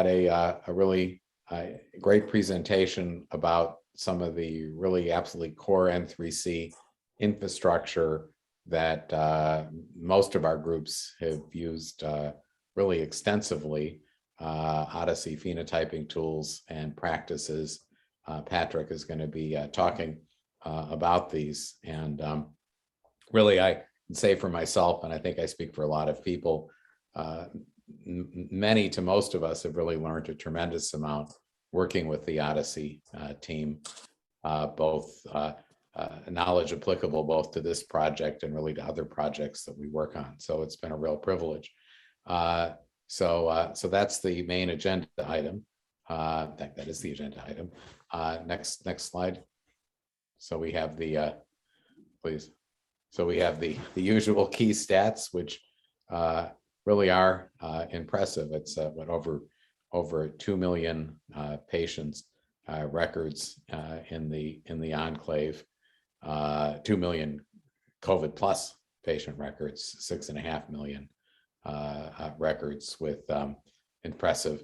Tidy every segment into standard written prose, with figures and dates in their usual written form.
got a really great presentation about some of the really absolutely core N3C infrastructure that most of our groups have used really extensively, OHDSI phenotyping tools and practices. Patrick is going to be talking about these, and really I can say for myself, and I think I speak for a lot of people, many to most of us have really learned a tremendous amount working with the OHDSI team, both knowledge applicable both to this project and really to other projects that we work on. So it's been a real privilege. So that's the main agenda item. That is the agenda item. Next slide. So we have the, please. So we have the usual key stats, which really are impressive. It's what over 2 million patients records in the enclave, 2 million COVID plus patient records, 6.5 million records with impressive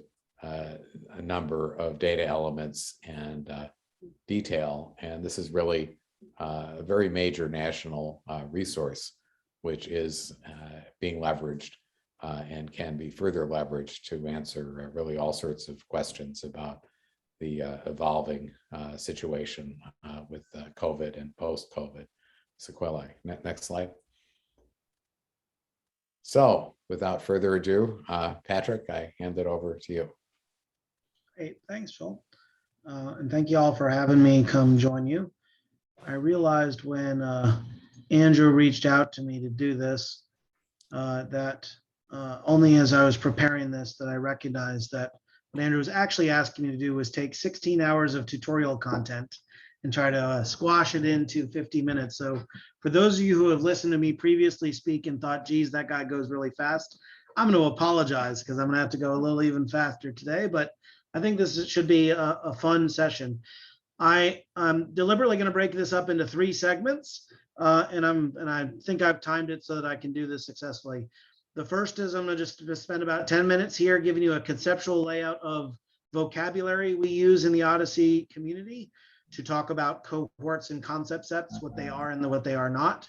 number of data elements and detail. And this is really a very major national resource, which is being leveraged and can be further leveraged to answer really all sorts of questions about the evolving situation with COVID and post-COVID sequelae. Next slide. So without further ado, Patrick, I hand it over to you. Great, thanks, Phil. And thank you all for having me come join you. I realized when Andrew reached out to me to do this, that only as I was preparing this that I recognized that what Andrew was actually asking me to do was take 16 hours of tutorial content and try to squash it into 50 minutes. So for those of you who have listened to me previously speak and thought, geez, that guy goes really fast, I'm going to apologize because I'm going to have to go a little even faster today, but I think this should be a fun session. I'm deliberately going to break this up into 3 segments, and I think I've timed it so that I can do this successfully. The first is I'm going to just spend about 10 minutes here giving you a conceptual layout of vocabulary we use in the OHDSI community to talk about cohorts and concept sets, what they are and what they are not.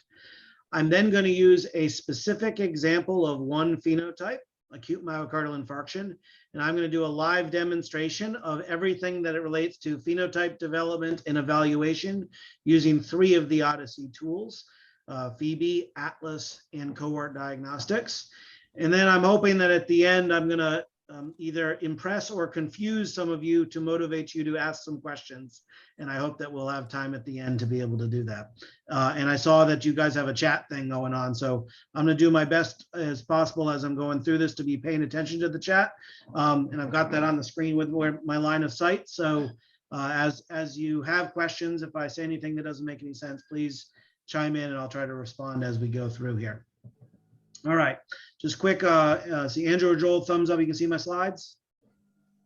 I'm then going to use a specific example of one phenotype, acute myocardial infarction, and I'm going to do a live demonstration of everything that it relates to phenotype development and evaluation using 3 of the OHDSI tools, Phoebe, Atlas, and Cohort Diagnostics. And then I'm hoping that at the end, I'm going to either impress or confuse some of you to motivate you to ask some questions. And I hope that we'll have time at the end to be able to do that. And I saw that you guys have a chat thing going on. So I'm going to do my best as possible as I'm going through this to be paying attention to the chat. And I've got that on the screen with my line of sight. So as you have questions, if I say anything that doesn't make any sense, please chime in and I'll try to respond as we go through here. All right, just quick, see Andrew or Joel, thumbs up, you can see my slides?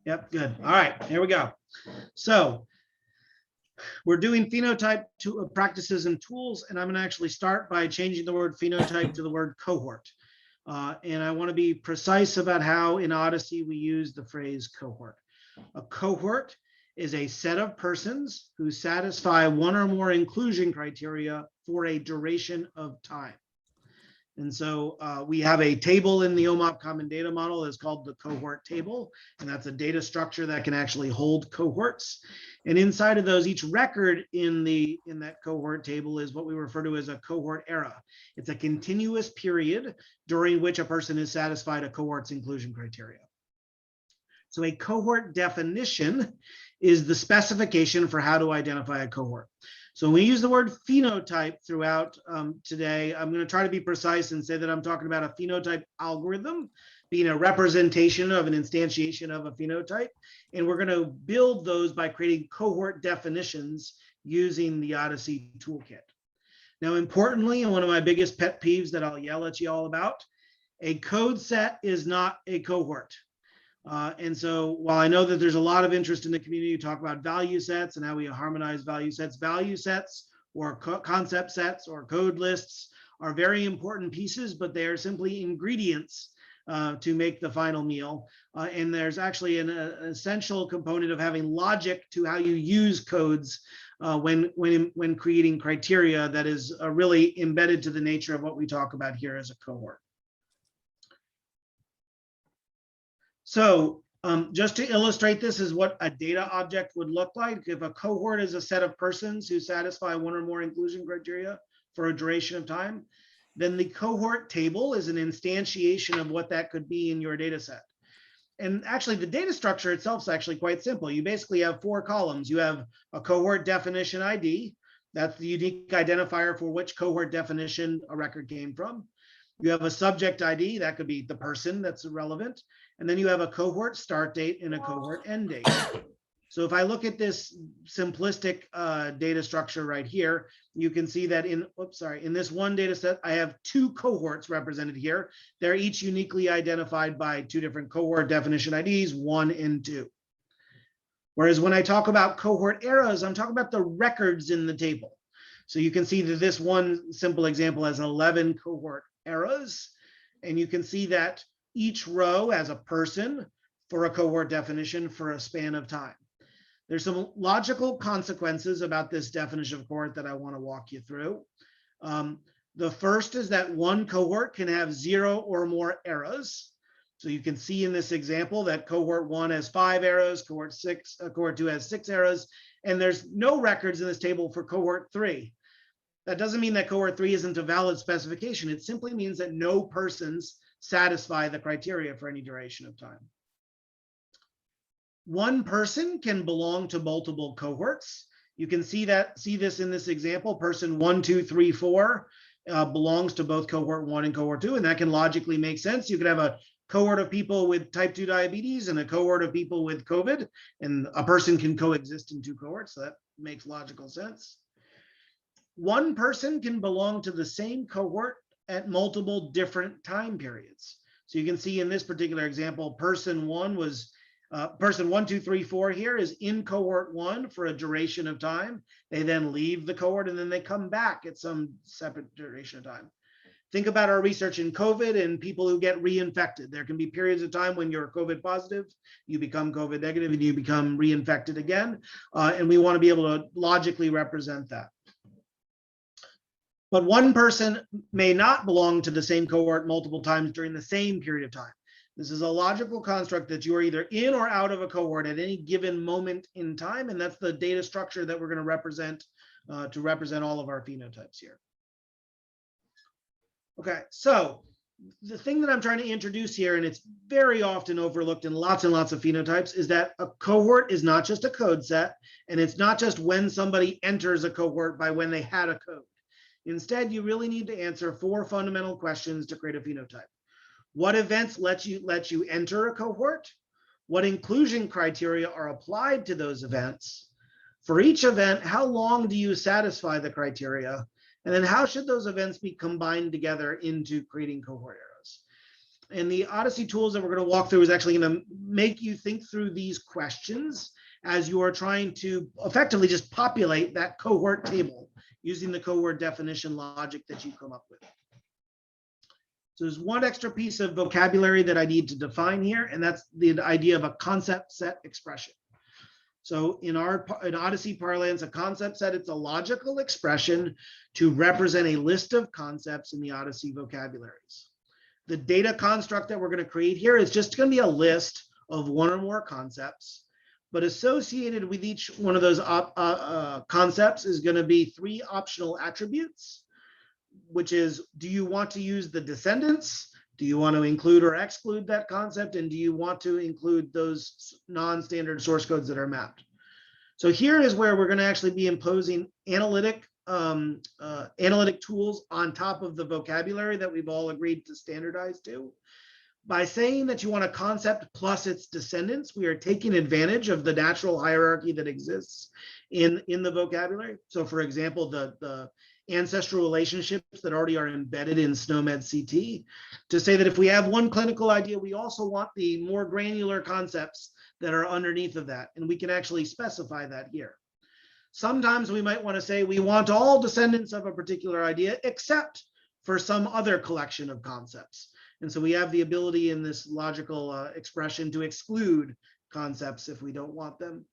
Yep, good. All right, here we go. So we're doing phenotype practices and tools, and I'm gonna actually start by changing the word phenotype to the word cohort. And I wanna be precise about how in OHDSI we use the phrase cohort. A cohort is a set of persons who satisfy one or more inclusion criteria for a duration of time. And so we have a table in the OMOP Common Data Model that's called the Cohort Table, and that's a data structure that can actually hold cohorts. And inside of those, each record in that cohort table is what we refer to as a cohort era. It's a continuous period during which a person has satisfied a cohort's inclusion criteria. So a cohort definition is the specification for how to identify a cohort. So when we use the word phenotype throughout today, I'm going to try to be precise and say that I'm talking about a phenotype algorithm being a representation of an instantiation of a phenotype. And we're going to build those by creating cohort definitions using the OHDSI toolkit. Now, importantly, and one of my biggest pet peeves that I'll yell at you all about, a code set is not a cohort. And so while I know that there's a lot of interest in the community to talk about value sets and how we harmonize value sets or concept sets or code lists are very important pieces, but they are simply ingredients to make the final meal. And there's actually an essential component of having logic to how you use codes when creating criteria that is really embedded to the nature of what we talk about here as a cohort. So just to illustrate this is what a data object would look like. If a cohort is a set of persons who satisfy one or more inclusion criteria for a duration of time, then the cohort table is an instantiation of what that could be in your data set. And actually the data structure itself is actually quite simple. You basically have 4 columns. You have a cohort definition ID. That's the unique identifier for which cohort definition a record came from. You have a subject ID, that could be the person that's relevant. And then you have a cohort start date and a cohort end date. So if I look at this simplistic data structure right here, you can see that in this one data set, I have 2 cohorts represented here. They're each uniquely identified by 2 different cohort definition IDs, 1 and 2. Whereas when I talk about cohort eras, I'm talking about the records in the table. So you can see that this one simple example has 11 cohort eras, and you can see that each row has a person for a cohort definition for a span of time. There's some logical consequences about this definition of cohort that I want to walk you through. The first is that one cohort can have 0 or more eras. So you can see in this example that cohort 1 has 5 eras, cohort 2 has 6 eras, and there's no records in this table for cohort 3. That doesn't mean that cohort 3 isn't a valid specification. It simply means that no persons satisfy the criteria for any duration of time. One person can belong to multiple cohorts. You can see this in this example. Person 1, 2, 3, 4 belongs to both cohort 1 and cohort 2, and that can logically make sense. You could have a cohort of people with type 2 diabetes and a cohort of people with COVID, and a person can coexist in 2 cohorts. So that makes logical sense. One person can belong to the same cohort at multiple different time periods. So you can see in this particular example, person 1, 2, 3, 4 here is in cohort 1 for a duration of time. They then leave the cohort and then they come back at some separate duration of time. Think about our research in COVID and people who get reinfected. There can be periods of time when you're COVID positive, you become COVID negative, and you become reinfected again. And we want to be able to logically represent that. But one person may not belong to the same cohort multiple times during the same period of time. This is a logical construct that you are either in or out of a cohort at any given moment in time, and that's the data structure that we're going to represent all of our phenotypes here. Okay, so the thing that I'm trying to introduce here, and it's very often overlooked in lots and lots of phenotypes, is that a cohort is not just a code set, and it's not just when somebody enters a cohort by when they had a code. Instead, you really need to answer 4 fundamental questions to create a phenotype. What events let you enter a cohort? What inclusion criteria are applied to those events? For each event, how long do you satisfy the criteria? And then how should those events be combined together into creating cohort eras? And the OHDSI tools that we're going to walk through is actually going to make you think through these questions as you are trying to effectively just populate that cohort table using the cohort definition logic that you come up with. So there's one extra piece of vocabulary that I need to define here, and that's the idea of a concept set expression. So in OHDSI parlance, a concept set, it's a logical expression to represent a list of concepts in the OHDSI vocabularies. The data construct that we're going to create here is just going to be a list of 1 or more concepts, but associated with each one of those concepts is going to be 3 optional attributes, which is, do you want to use the descendants? Do you want to include or exclude that concept? And do you want to include those non-standard source codes that are mapped? So here is where we're going to actually be imposing analytic tools on top of the vocabulary that we've all agreed to standardize to. By saying that you want a concept plus its descendants, we are taking advantage of the natural hierarchy that exists in the vocabulary. So for example, the ancestral relationships that already are embedded in SNOMED CT, to say that if we have one clinical idea, we also want the more granular concepts that are underneath of that, and we can actually specify that here. Sometimes we might want to say we want all descendants of a particular idea except for some other collection of concepts. And so we have the ability in this logical expression to exclude concepts if we don't want them.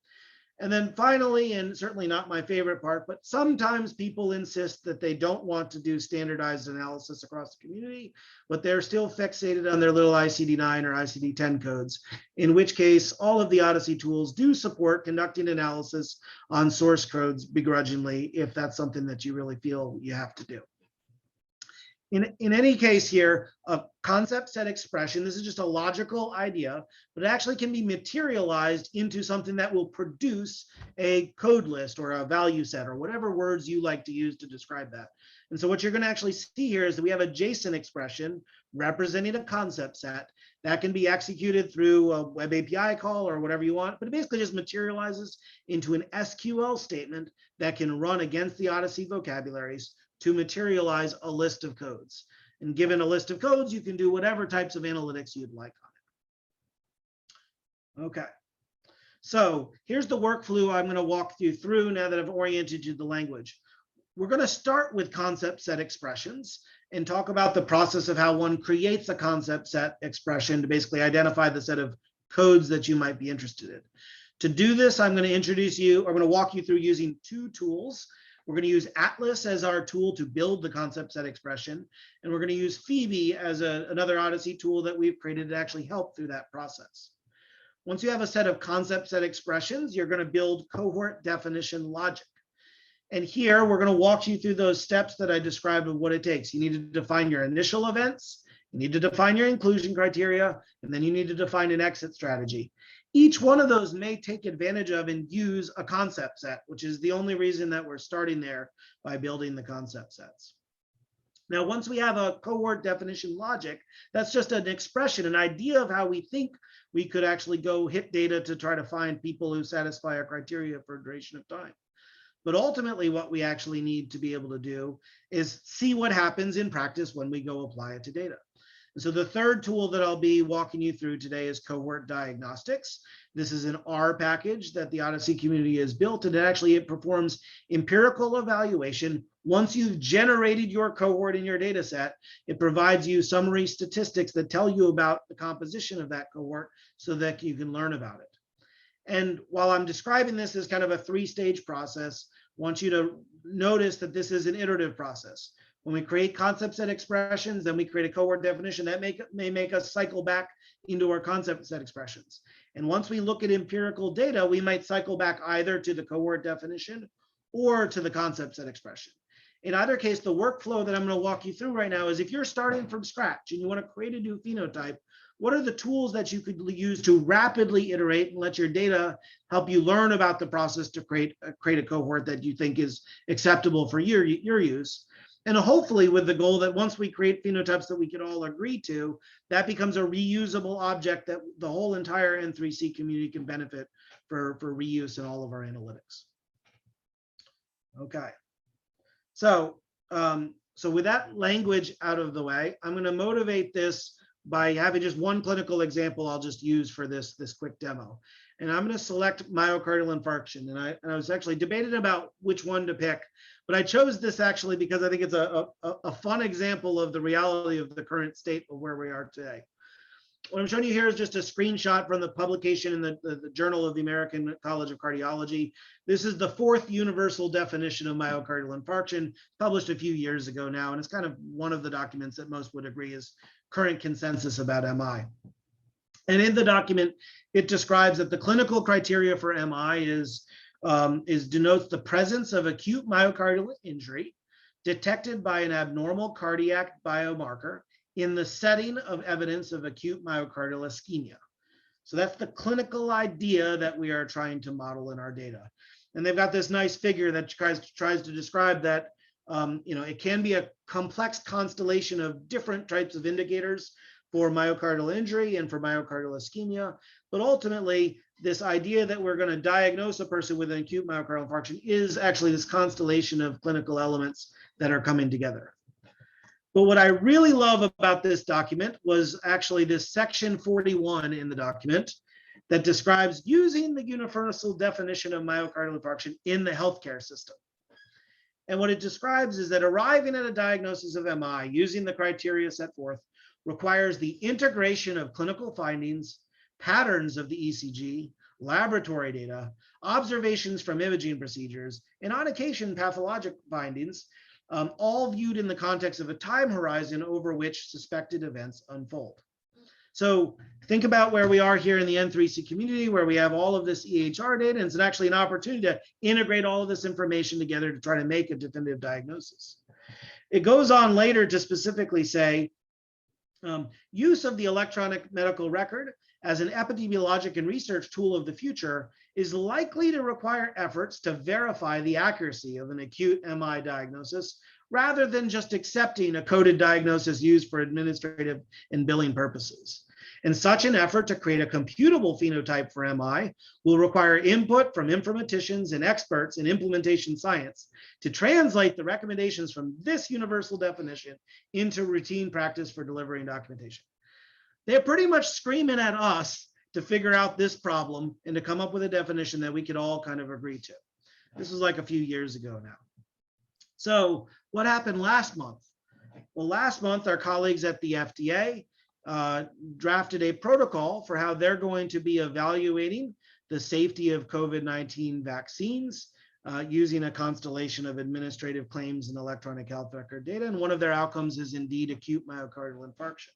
And then finally, and certainly not my favorite part, but sometimes people insist that they don't want to do standardized analysis across the community, but they're still fixated on their little ICD-9 or ICD-10 codes, in which case all of the OHDSI tools do support conducting analysis on source codes begrudgingly, if that's something that you really feel you have to do. In any case here, a concept set expression, this is just a logical idea, but it actually can be materialized into something that will produce a code list or a value set or whatever words you like to use to describe that. And so what you're going to actually see here is that we have a JSON expression representing a concept set that can be executed through a web API call or whatever you want, but it basically just materializes into an SQL statement that can run against the OHDSI vocabularies to materialize a list of codes. And given a list of codes, you can do whatever types of analytics you'd like on it. Okay, so here's the workflow I'm going to walk you through now that I've oriented you to the language. We're going to start with concept set expressions and talk about the process of how one creates a concept set expression to basically identify the set of codes that you might be interested in. To do this, I'm going to walk you through using two tools. We're going to use Atlas as our tool to build the concept set expression, and we're going to use Phoebe as another OHDSI tool that we've created to actually help through that process. Once you have a set of concept set expressions, you're going to build cohort definition logic. And here we're going to walk you through those steps that I described of what it takes. You need to define your initial events, you need to define your inclusion criteria, and then you need to define an exit strategy. Each one of those may take advantage of and use a concept set, which is the only reason that we're starting there by building the concept sets. Now, once we have a cohort definition logic, that's just an expression, an idea of how we think we could actually go hit data to try to find people who satisfy our criteria for a duration of time. But ultimately, what we actually need to be able to do is see what happens in practice when we go apply it to data. And so the third tool that I'll be walking you through today is Cohort Diagnostics. This is an R package that the OHDSI community has built, and it performs empirical evaluation. Once you've generated your cohort in your data set, it provides you summary statistics that tell you about the composition of that cohort so that you can learn about it. And while I'm describing this as kind of a three-stage process, I want you to notice that this is an iterative process. When we create concept set expressions, then we create a cohort definition that may make us cycle back into our concept set expressions. And once we look at empirical data, we might cycle back either to the cohort definition or to the concept set expression. In either case, the workflow that I'm going to walk you through right now is if you're starting from scratch and you want to create a new phenotype, what are the tools that you could use to rapidly iterate and let your data help you learn about the process to create a cohort that you think is acceptable for your use? And hopefully with the goal that once we create phenotypes that we can all agree to, that becomes a reusable object that the whole entire N3C community can benefit for reuse in all of our analytics. Okay. So with that language out of the way, I'm going to motivate this by having just one clinical example I'll just use for this quick demo. And I'm going to select myocardial infarction. And I was actually debating about which one to pick, but I chose this actually because I think it's a fun example of the reality of the current state of where we are today. What I'm showing you here is just a screenshot from the publication in the Journal of the American College of Cardiology. This is the 4th universal definition of myocardial infarction, published a few years ago now, and it's kind of one of the documents that most would agree is current consensus about MI. And in the document, it describes that the clinical criteria for MI denotes the presence of acute myocardial injury detected by an abnormal cardiac biomarker in the setting of evidence of acute myocardial ischemia. So that's the clinical idea that we are trying to model in our data. And they've got this nice figure that tries to describe that it can be a complex constellation of different types of indicators for myocardial injury and for myocardial ischemia. But ultimately, this idea that we're going to diagnose a person with an acute myocardial infarction is actually this constellation of clinical elements that are coming together. But what I really love about this document was actually this section 41 in the document that describes using the universal definition of myocardial infarction in the healthcare system. And what it describes is that arriving at a diagnosis of MI using the criteria set forth requires the integration of clinical findings, patterns of the ECG, laboratory data, observations from imaging procedures, and on occasion pathologic findings, all viewed in the context of a time horizon over which suspected events unfold. So think about where we are here in the N3C community, where we have all of this EHR data, and it's actually an opportunity to integrate all of this information together to try to make a definitive diagnosis. It goes on later to specifically say, use of the electronic medical record as an epidemiologic and research tool of the future is likely to require efforts to verify the accuracy of an acute MI diagnosis rather than just accepting a coded diagnosis used for administrative and billing purposes. And such an effort to create a computable phenotype for MI will require input from informaticians and experts in implementation science to translate the recommendations from this universal definition into routine practice for delivering documentation. They're pretty much screaming at us to figure out this problem and to come up with a definition that we could all kind of agree to. This was like a few years ago now. So what happened last month? Well, last month, our colleagues at the FDA drafted a protocol for how they're going to be evaluating the safety of COVID-19 vaccines using a constellation of administrative claims and electronic health record data. And one of their outcomes is indeed acute myocardial infarction.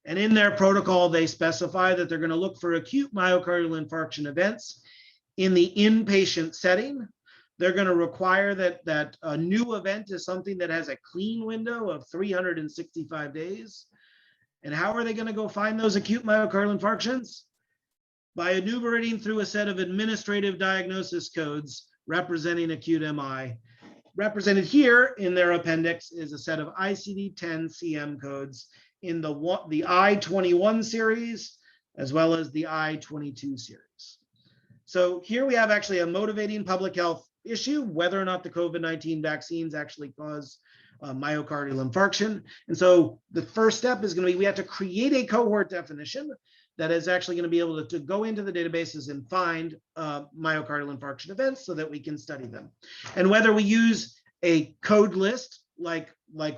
And in their protocol, they specify that they're going to look for acute myocardial infarction events in the inpatient setting. They're going to require that a new event is something that has a clean window of 365 days. And how are they going to go find those acute myocardial infarctions? By enumerating through a set of administrative diagnosis codes representing acute MI. Represented here in their appendix is a set of ICD-10 CM codes in the I-21 series, as well as the I-22 series. So here we have actually a motivating public health issue, whether or not the COVID-19 vaccines actually cause myocardial infarction. And so the first step is going to be, we have to create a cohort definition that is actually going to be able to go into the databases and find myocardial infarction events so that we can study them. And whether we use a code list like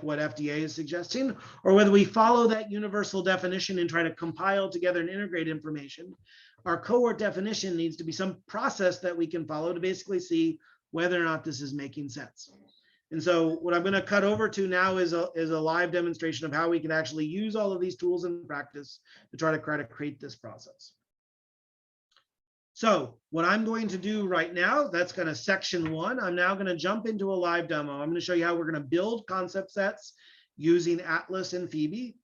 what FDA is suggesting, or whether we follow that universal definition and try to compile together and integrate information, our cohort definition needs to be some process that we can follow to basically see whether or not this is making sense. And so what I'm going to cut over to now is a live demonstration of how we can actually use all of these tools in practice to try to create this process. So what I'm going to do right now, that's kind of section one. I'm now going to jump into a live demo. I'm going to show you how we're going to build concept sets using Atlas and Phoebe.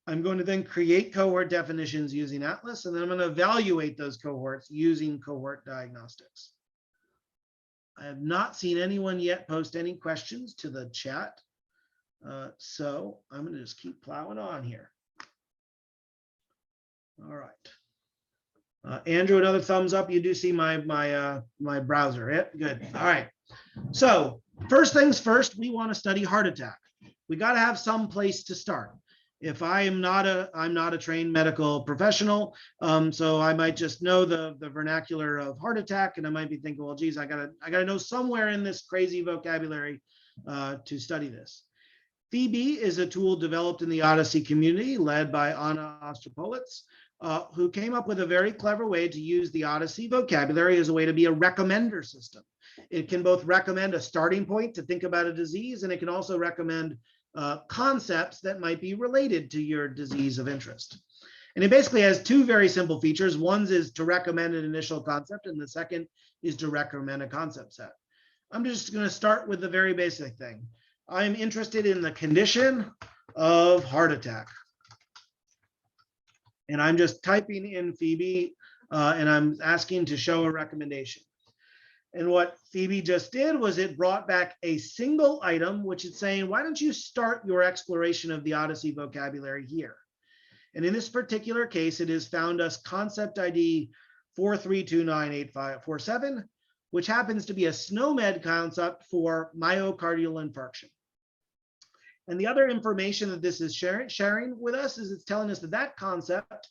I'm going to then create cohort definitions using Atlas, and then I'm going to evaluate those cohorts using cohort diagnostics. I have not seen anyone yet post any questions to the chat. So I'm going to just keep plowing on here. All right. Andrew, another thumbs up. You do see my browser. Yeah, good. All right. So first things first, we want to study heart attack. We got to have some place to start. If I'm not a trained medical professional, so I might just know the vernacular of heart attack, and I might be thinking, well, geez, I gotta know somewhere in this crazy vocabulary to study this. Phoebe is a tool developed in the OHDSI community, led by Anna Ostropolitz, who came up with a very clever way to use the OHDSI vocabulary as a way to be a recommender system. It can both recommend a starting point to think about a disease, and it can also recommend concepts that might be related to your disease of interest. And it basically has two very simple features. One is to recommend an initial concept, and the second is to recommend a concept set. I'm just going to start with the very basic thing. I'm interested in the condition of heart attack. And I'm just typing in Phoebe, and I'm asking to show a recommendation. And what Phoebe just did was it brought back a single item, which is saying, why don't you start your exploration of the OHDSI vocabulary here? And in this particular case, it has found us concept ID 43298547, which happens to be a SNOMED concept for myocardial infarction. And the other information that this is sharing with us is it's telling us that that concept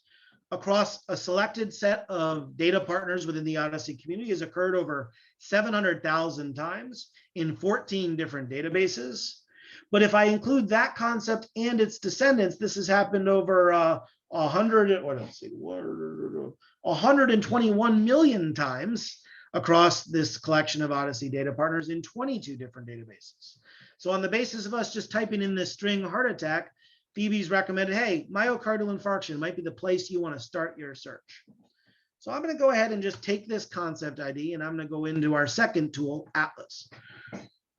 across a selected set of data partners within the OHDSI community has occurred over 700,000 times in 14 different databases. But if I include that concept and its descendants, this has happened over 121 million times across this collection of OHDSI data partners in 22 different databases. So on the basis of us just typing in this string heart attack, Phoebe's recommended, hey, myocardial infarction might be the place you want to start your search. So I'm going to go ahead and just take this concept ID and I'm going to go into our second tool, Atlas.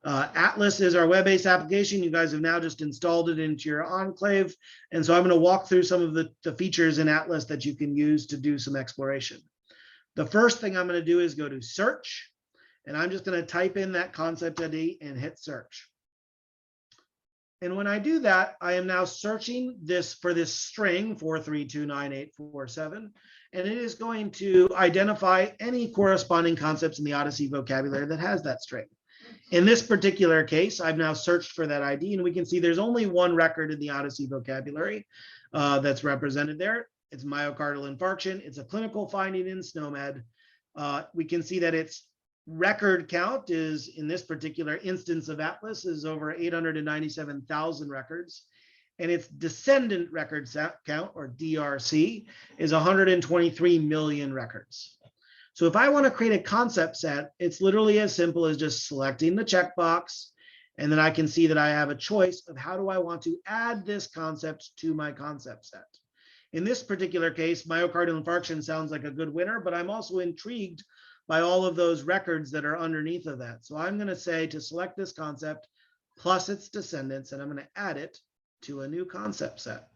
Atlas is our web-based application. You guys have now just installed it into your enclave. And so I'm going to walk through some of the features in Atlas that you can use to do some exploration. The first thing I'm going to do is go to search, and I'm just going to type in that concept ID and hit search. And when I do that, I am now searching this for this string 4329847, and it is going to identify any corresponding concepts in the OHDSI vocabulary that has that string. In this particular case, I've now searched for that ID, and we can see there's only one record in the OHDSI vocabulary that's represented there. It's myocardial infarction. It's a clinical finding in SNOMED. We can see that its record count is, in this particular instance of Atlas, is over 897,000 records. And its descendant record count, or DRC, is 123 million records. So if I want to create a concept set, it's literally as simple as just selecting the checkbox, and then I can see that I have a choice of how do I want to add this concept to my concept set. In this particular case, myocardial infarction sounds like a good winner, but I'm also intrigued by all of those records that are underneath of that. So I'm going to say to select this concept plus its descendants, and I'm going to add it to a new concept set.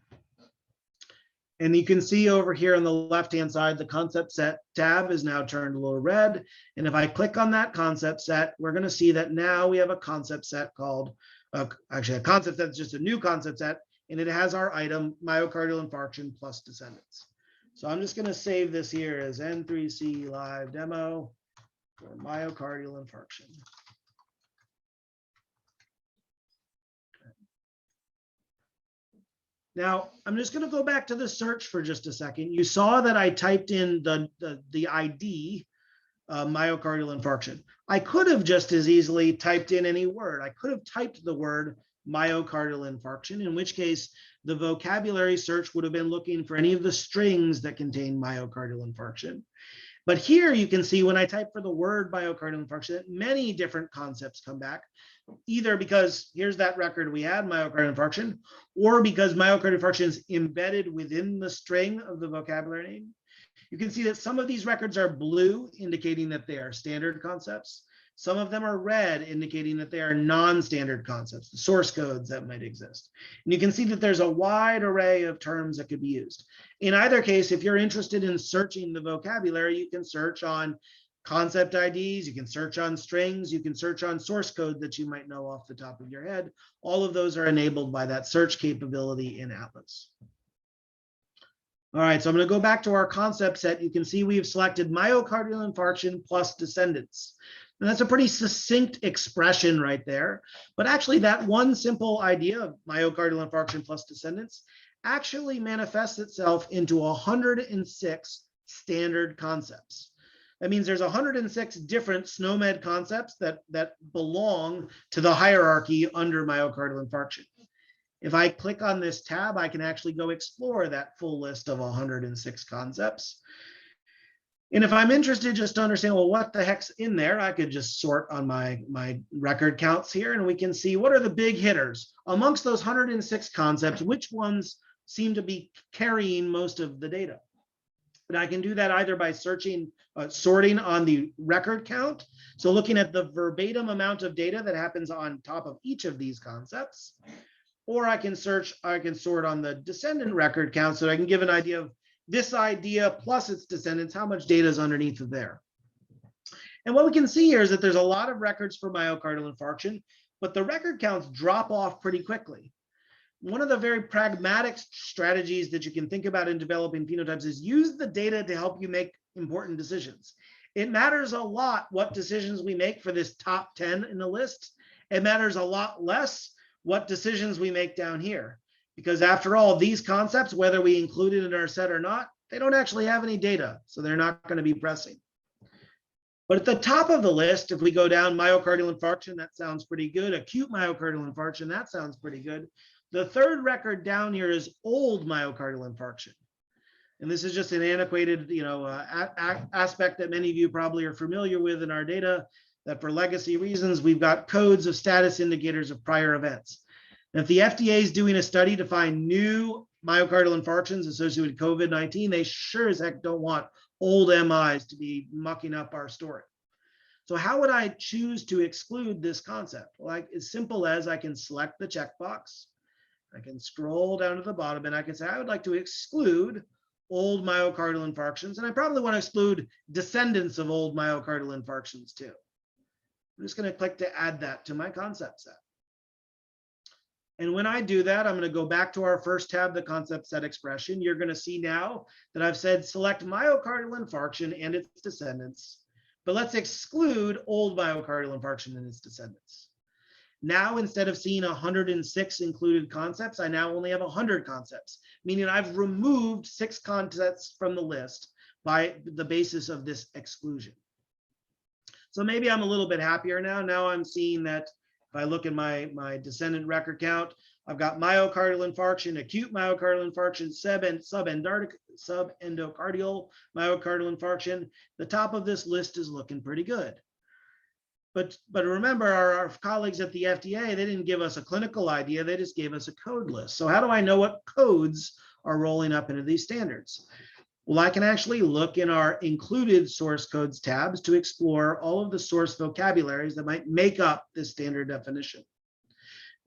And you can see over here on the left-hand side, the concept set tab is now turned a little red. And if I click on that concept set, we're going to see that now we have a concept set called, actually a concept that's just a new concept set, and it has our item myocardial infarction plus descendants. So I'm just going to save this here as N3C live demo for myocardial infarction. Now, I'm just going to go back to the search for just a second. You saw that I typed in the ID, myocardial infarction. I could have just as easily typed in any word. I could have typed the word myocardial infarction, in which case the vocabulary search would have been looking for any of the strings that contain myocardial infarction. But here you can see when I type for the word myocardial infarction, many different concepts come back, either because here's that record we had, myocardial infarction, or because myocardial infarction is embedded within the string of the vocabulary name. You can see that some of these records are blue, indicating that they are standard concepts. Some of them are red, indicating that they are non-standard concepts, the source codes that might exist. And you can see that there's a wide array of terms that could be used. In either case, if you're interested in searching the vocabulary, you can search on concept IDs, you can search on strings, you can search on source code that you might know off the top of your head. All of those are enabled by that search capability in Atlas. All right, so I'm going to go back to our concept set. You can see we've selected myocardial infarction plus descendants. And that's a pretty succinct expression right there. But actually, that one simple idea of myocardial infarction plus descendants actually manifests itself into 106 standard concepts. That means there's 106 different SNOMED concepts that belong to the hierarchy under myocardial infarction. If I click on this tab, I can actually go explore that full list of 106 concepts. And if I'm interested just to understand, well, what the heck's in there, I could just sort on my record counts here, and we can see what are the big hitters. Amongst those 106 concepts, which ones seem to be carrying most of the data? And I can do that either by searching, sorting on the record count. So looking at the verbatim amount of data that happens on top of each of these concepts. Or I can sort on the descendant record count so I can give an idea of this idea plus its descendants, how much data is underneath of there. And what we can see here is that there's a lot of records for myocardial infarction, but the record counts drop off pretty quickly. One of the very pragmatic strategies that you can think about in developing phenotypes is use the data to help you make important decisions. It matters a lot what decisions we make for this top 10 in the list. It matters a lot less what decisions we make down here. Because after all, these concepts, whether we include it in our set or not, they don't actually have any data, so they're not going to be pressing. But at the top of the list, if we go down, myocardial infarction, that sounds pretty good. Acute myocardial infarction, that sounds pretty good. The third record down here is old myocardial infarction. And this is just an antiquated, aspect that many of you probably are familiar with in our data, that for legacy reasons, we've got codes of status indicators of prior events. And if the FDA is doing a study to find new myocardial infarctions associated with COVID-19, they sure as heck don't want old MIs to be mucking up our story. So how would I choose to exclude this concept? Well, as simple as I can select the checkbox, I can scroll down to the bottom, and I can say, I would like to exclude old myocardial infarctions, and I probably want to exclude descendants of old myocardial infarctions too. I'm just going to click to add that to my concept set. And when I do that, I'm going to go back to our first tab, the concept set expression. You're going to see now that I've said select myocardial infarction and its descendants, but let's exclude old myocardial infarction and its descendants. Now, instead of seeing 106 included concepts, I now only have 100 concepts, meaning I've removed 6 concepts from the list by the basis of this exclusion. So maybe I'm a little bit happier now. Now I'm seeing that if I look at my descendant record count, I've got myocardial infarction, acute myocardial infarction, subendocardial myocardial infarction. The top of this list is looking pretty good. But remember, our colleagues at the FDA, they didn't give us a clinical idea, they just gave us a code list. So how do I know what codes are rolling up into these standards? Well, I can actually look in our included source codes tabs to explore all of the source vocabularies that might make up this standard definition.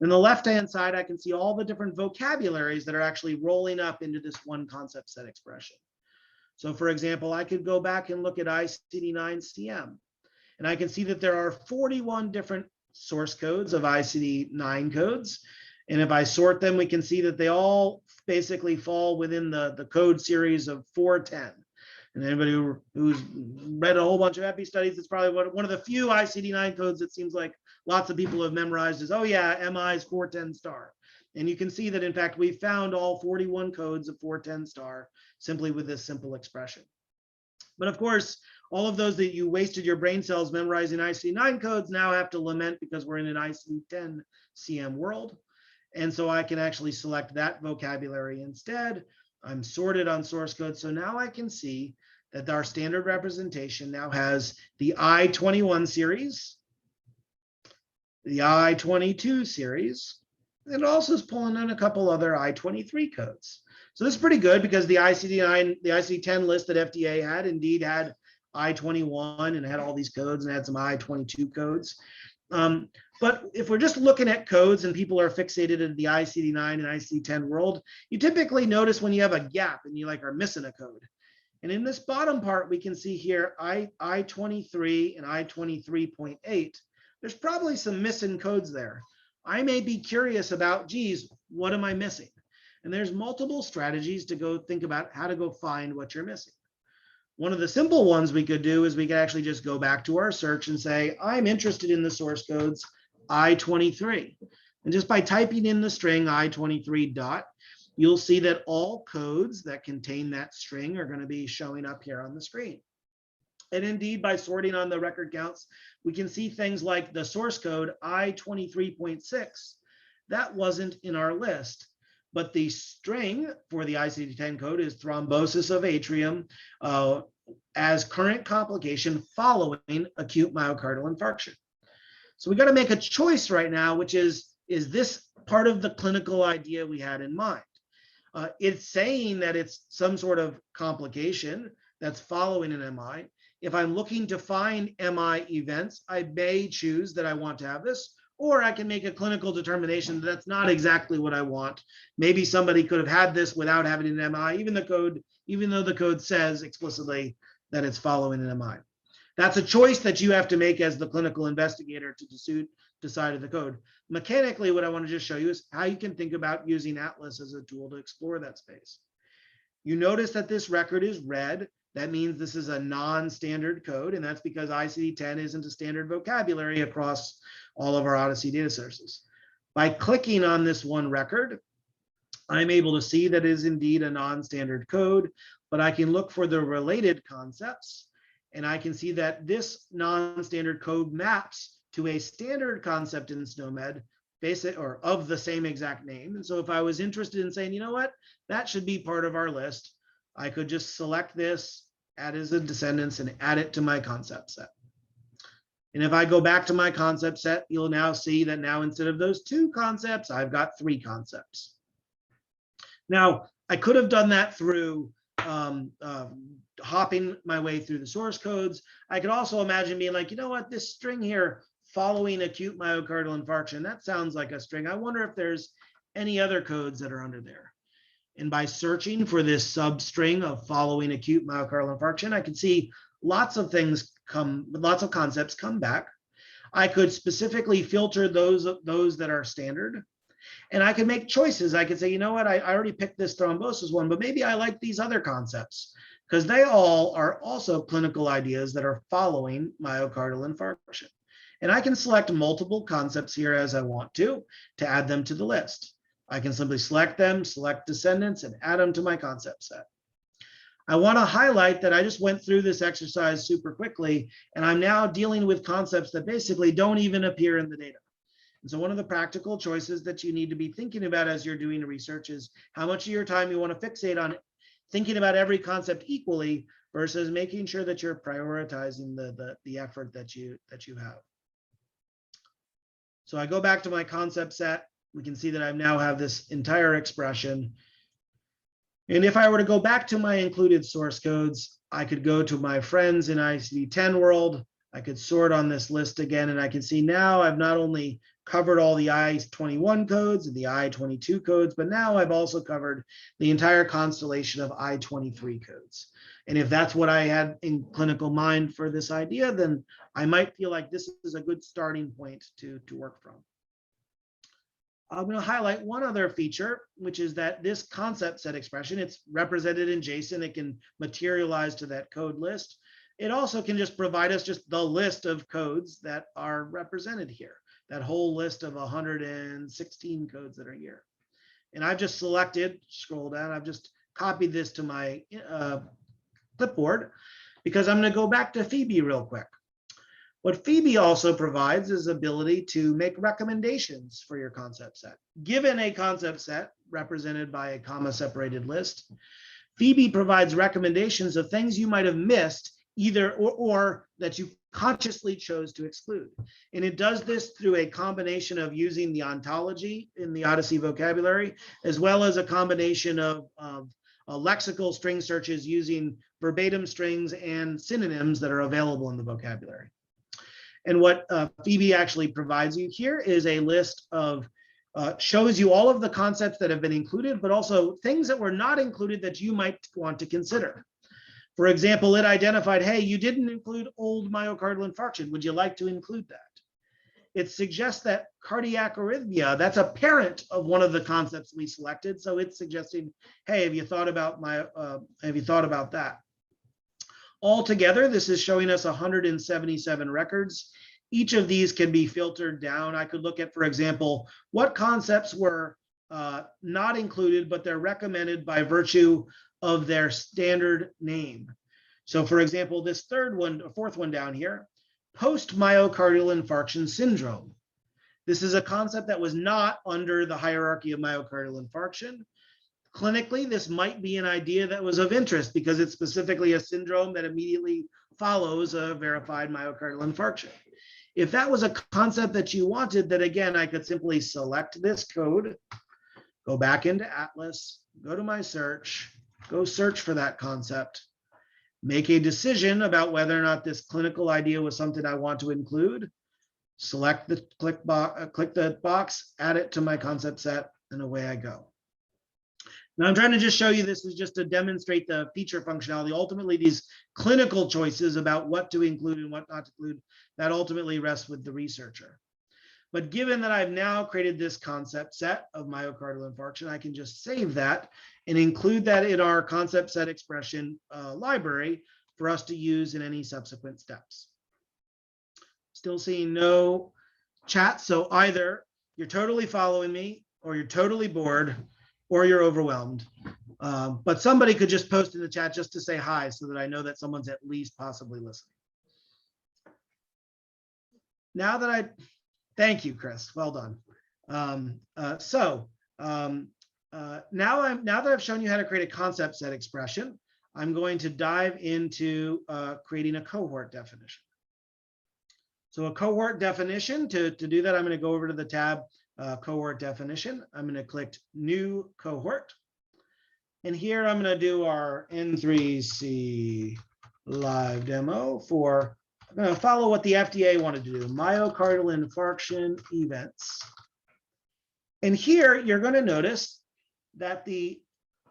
On the left-hand side, I can see all the different vocabularies that are actually rolling up into this one concept set expression. So for example, I could go back and look at ICD-9-CM, and I can see that there are 41 different source codes of ICD-9 codes. And if I sort them, we can see that they all basically fall within the code series of 410. And anybody who's read a whole bunch of epi studies, it's probably one of the few ICD-9 codes that seems like lots of people have memorized is, oh yeah, MI is 410 star. And you can see that in fact, we found all 41 codes of 410 star simply with this simple expression. But of course, all of those that you wasted your brain cells memorizing ICD-9 codes now have to lament because we're in an ICD-10 CM world. And so I can actually select that vocabulary instead. I'm sorted on source code. So now I can see that our standard representation now has the I-21 series, the I-22 series, and it also is pulling in a couple other I-23 codes. So this is pretty good because the ICD-9, the ICD-10 list that FDA had indeed had I-21 and had all these codes and had some I-22 codes. But if we're just looking at codes and people are fixated in the ICD-9 and ICD-10 world, you typically notice when you have a gap and you are missing a code. And in this bottom part, we can see here I-23 and I-23.8. There's probably some missing codes there. I may be curious about, geez, what am I missing? And there's multiple strategies to go think about how to go find what you're missing. One of the simple ones we could do is we could actually just go back to our search and say, I'm interested in the source codes I-23. And just by typing in the string I-23 dot, you'll see that all codes that contain that string are going to be showing up here on the screen. And indeed, by sorting on the record counts, we can see things like the source code I-23.6. That wasn't in our list, but the string for the ICD-10 code is thrombosis of atrium as current complication following acute myocardial infarction. So we got to make a choice right now, which is this part of the clinical idea we had in mind? It's saying that it's some sort of complication that's following an MI. If I'm looking to find MI events, I may choose that I want to have this, or I can make a clinical determination that that's not exactly what I want. Maybe somebody could have had this without having an MI, even though the code says explicitly that it's following an MI. That's a choice that you have to make as the clinical investigator to decide the code. Mechanically, what I want to just show you is how you can think about using Atlas as a tool to explore that space. You notice that this record is red. That means this is a non-standard code, and that's because ICD-10 isn't a standard vocabulary across all of our OHDSI data sources. By clicking on this one record, I'm able to see that it is indeed a non-standard code, but I can look for the related concepts. And I can see that this non-standard code maps to a standard concept in SNOMED, basic or of the same exact name. And so if I was interested in saying, you know what, that should be part of our list, I could just select this, add as a descendants, and add it to my concept set. And if I go back to my concept set, you'll now see that now instead of those 2 concepts, I've got 3 concepts. Now, I could have done that through hopping my way through the source codes. I could also imagine being like, you know what, this string here, following acute myocardial infarction, that sounds like a string. I wonder if there's any other codes that are under there. And by searching for this substring of following acute myocardial infarction, I can see lots of things lots of concepts come back. I could specifically filter those that are standard. And I can make choices. I could say, you know what, I already picked this thrombosis one, but maybe I like these other concepts because they all are also clinical ideas that are following myocardial infarction. And I can select multiple concepts here as I want to add them to the list. I can simply select them, select descendants, and add them to my concept set. I want to highlight that I just went through this exercise super quickly, and I'm now dealing with concepts that basically don't even appear in the data. And so one of the practical choices that you need to be thinking about as you're doing research is how much of your time you want to fixate on thinking about every concept equally versus making sure that you're prioritizing the effort that you have. So I go back to my concept set. We can see that I now have this entire expression. And if I were to go back to my included source codes, I could go to my friends in ICD-10 world. I could sort on this list again, and I can see now I've not only covered all the I-21 codes and the I-22 codes, but now I've also covered the entire constellation of I-23 codes. And if that's what I had in clinical mind for this idea, then I might feel like this is a good starting point to work from. I'm going to highlight one other feature, which is that this concept set expression, it's represented in JSON. It can materialize to that code list. It also can just provide us just the list of codes that are represented here, that whole list of 116 codes that are here. And I've just selected, scroll down, I've just copied this to my clipboard because I'm going to go back to Phoebe real quick. What Phoebe also provides is ability to make recommendations for your concept set. Given a concept set represented by a comma-separated list, Phoebe provides recommendations of things you might have missed either or that you consciously chose to exclude. And it does this through a combination of using the ontology in the OHDSI vocabulary, as well as a combination of lexical string searches using verbatim strings and synonyms that are available in the vocabulary. And what Phoebe actually provides you here is a list of, shows you all of the concepts that have been included, but also things that were not included that you might want to consider. For example, it identified, hey, you didn't include old myocardial infarction. Would you like to include that? It suggests that cardiac arrhythmia, that's a parent of one of the concepts we selected. So it's suggesting, hey, have you thought about that? Altogether, this is showing us 177 records. Each of these can be filtered down. I could look at, for example, what concepts were not included, but they're recommended by virtue of their standard name. So for example, this fourth one down here, post-myocardial infarction syndrome. This is a concept that was not under the hierarchy of myocardial infarction. Clinically, this might be an idea that was of interest because it's specifically a syndrome that immediately follows a verified myocardial infarction. If that was a concept that you wanted, then again, I could simply select this code, go back into Atlas, go to my search, go search for that concept, make a decision about whether or not this clinical idea was something I want to include, select the click the box, add it to my concept set, and away I go. Now I'm trying to just show you this is just to demonstrate the feature functionality. Ultimately, these clinical choices about what to include and what not to include, that ultimately rests with the researcher. But given that I've now created this concept set of myocardial infarction, I can just save that and include that in our concept set expression library for us to use in any subsequent steps. Still seeing no chat. So either you're totally following me or you're totally bored or you're overwhelmed. But somebody could just post in the chat just to say hi so that I know that someone's at least possibly listening. Now that thank you, Chris, well done. Now that I've shown you how to create a concept set expression, I'm going to dive into creating a cohort definition. So a cohort definition, to do that, I'm going to go over to the tab cohort definition. I'm going to click new cohort. And here I'm going to do our N3C live demo for, I'm going to follow what the FDA wanted to do, myocardial infarction events. And here you're going to notice that the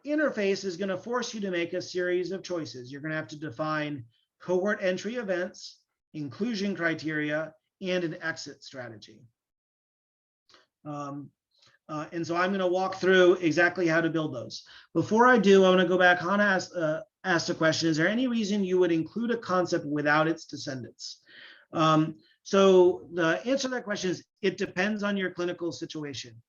interface is going to force you to make a series of choices. You're going to have to define cohort entry events, inclusion criteria, and an exit strategy. And so I'm going to walk through exactly how to build those. Before I do, I want to go back. Hannah asked a question, is there any reason you would include a concept without its descendants? So the answer to that question is, it depends on your clinical situation.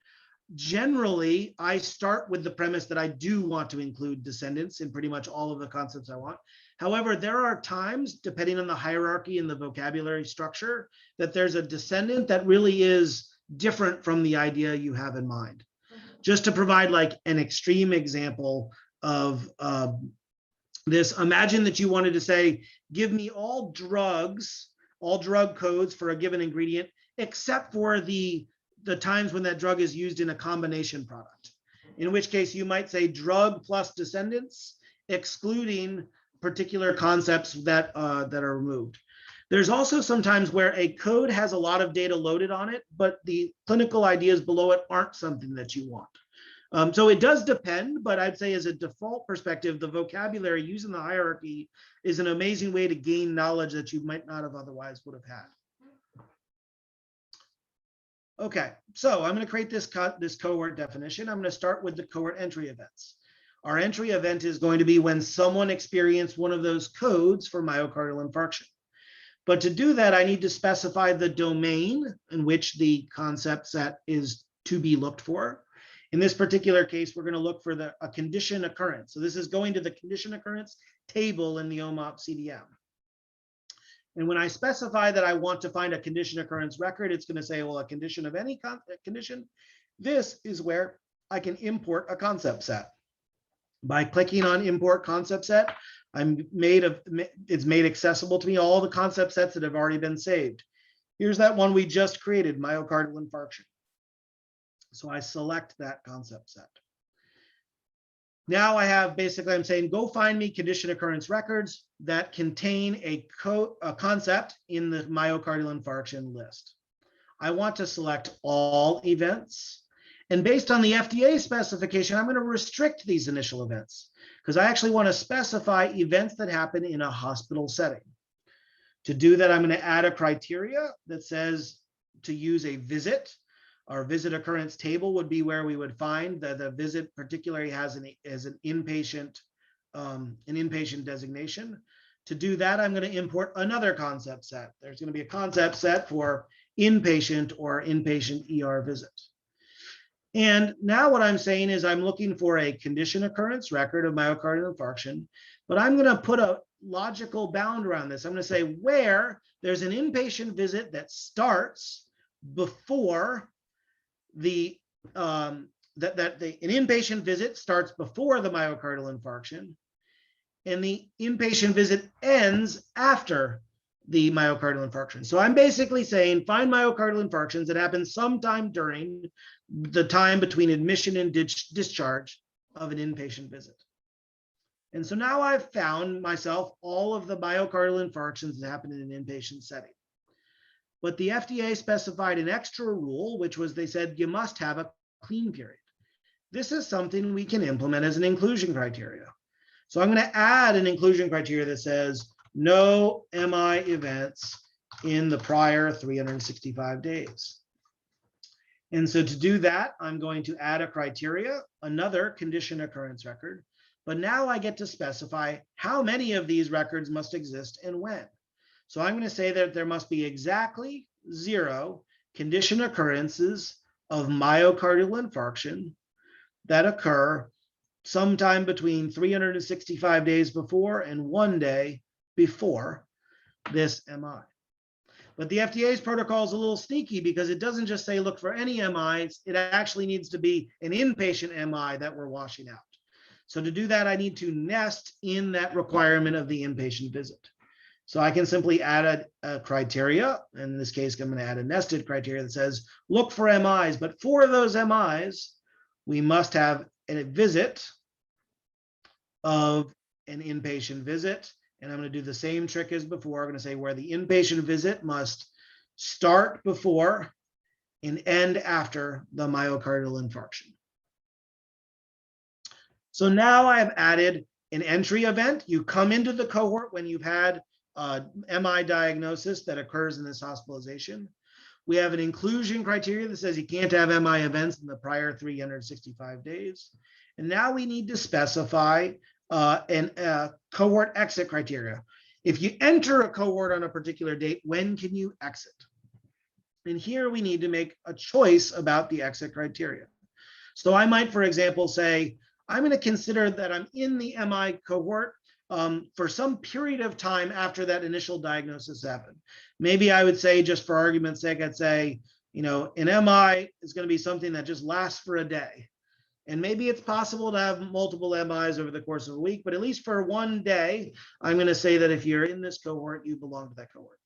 Generally, I start with the premise that I do want to include descendants in pretty much all of the concepts I want. However, there are times, depending on the hierarchy and the vocabulary structure, that there's a descendant that really is different from the idea you have in mind. Just to provide like an extreme example of this, imagine that you wanted to say, give me all drug codes for a given ingredient, except for the times when that drug is used in a combination product. In which case you might say drug plus descendants, excluding particular concepts that are removed. There's also sometimes where a code has a lot of data loaded on it, but the clinical ideas below it aren't something that you want. So it does depend, but I'd say as a default perspective, the vocabulary using the hierarchy is an amazing way to gain knowledge that you might not have otherwise would have had. Okay, so I'm going to create this cohort definition. I'm going to start with the cohort entry events. Our entry event is going to be when someone experienced one of those codes for myocardial infarction. But to do that, I need to specify the domain in which the concept set is to be looked for. In this particular case, we're going to look for a condition occurrence. So this is going to the condition occurrence table in the OMOP CDM. And when I specify that I want to find a condition occurrence record, it's going to say, well, a condition of any condition. This is where I can import a concept set. By clicking on import concept set, it's made accessible to me all the concept sets that have already been saved. Here's that one we just created, myocardial infarction. So I select that concept set. Now I have basically, I'm saying, go find me condition occurrence records that contain a concept in the myocardial infarction list. I want to select all events. And based on the FDA specification, I'm going to restrict these initial events because I actually want to specify events that happen in a hospital setting. To do that, I'm going to add a criteria that says to use a visit. Our visit occurrence table would be where we would find that the visit particularly has an inpatient designation. To do that, I'm going to import another concept set. There's going to be a concept set for inpatient or inpatient ER visit. And now what I'm saying is I'm looking for a condition occurrence record of myocardial infarction, but I'm going to put a logical bound around this. I'm going to say where there's an inpatient visit that starts before an inpatient visit starts before the myocardial infarction, and the inpatient visit ends after the myocardial infarction. So I'm basically saying find myocardial infarctions that happen sometime during the time between admission and discharge of an inpatient visit. And so now I've found myself all of the myocardial infarctions that happen in an inpatient setting. But the FDA specified an extra rule, which was they said you must have a clean period. This is something we can implement as an inclusion criteria. So I'm going to add an inclusion criteria that says no MI events in the prior 365 days. And so to do that, I'm going to add a criteria, another condition occurrence record. But now I get to specify how many of these records must exist and when. So I'm going to say that there must be exactly 0 condition occurrences of myocardial infarction that occur sometime between 365 days before and 1 day before this MI. But the FDA's protocol is a little sneaky because it doesn't just say look for any MIs, it actually needs to be an inpatient MI that we're washing out. So to do that, I need to nest in that requirement of the inpatient visit. So I can simply add a criteria. In this case, I'm going to add a nested criteria that says look for MIs, but for those MIs, we must have a visit of an inpatient visit. And I'm going to do the same trick as before. I'm going to say where the inpatient visit must start before and end after the myocardial infarction. So now I have added an entry event. You come into the cohort when you've had MI diagnosis that occurs in this hospitalization. We have an inclusion criteria that says you can't have MI events in the prior 365 days. And now we need to specify a cohort exit criteria. If you enter a cohort on a particular date, when can you exit? And here we need to make a choice about the exit criteria. So I might, for example, say, I'm going to consider that I'm in the MI cohort for some period of time after that initial diagnosis happened. Maybe I would say, just for argument's sake, I'd say, you know, an MI is going to be something that just lasts for a day. And maybe it's possible to have multiple MIs over the course of a week, but at least for 1 day, I'm going to say that if you're in this cohort, you belong to that cohort.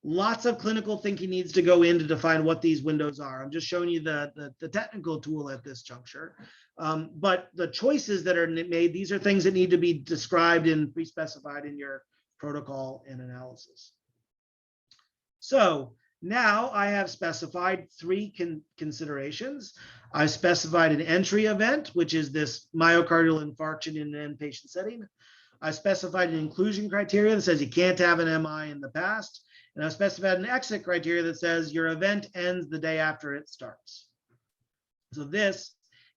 Lots of clinical thinking needs to go in to define what these windows are. I'm just showing you the technical tool at this juncture. But the choices that are made, these are things that need to be described and pre-specified in your protocol and analysis. So now I have specified 3 considerations. I specified an entry event, which is this myocardial infarction in an inpatient setting. I specified an inclusion criteria that says you can't have an MI in the past. And I specified an exit criteria that says your event ends the day after it starts. So this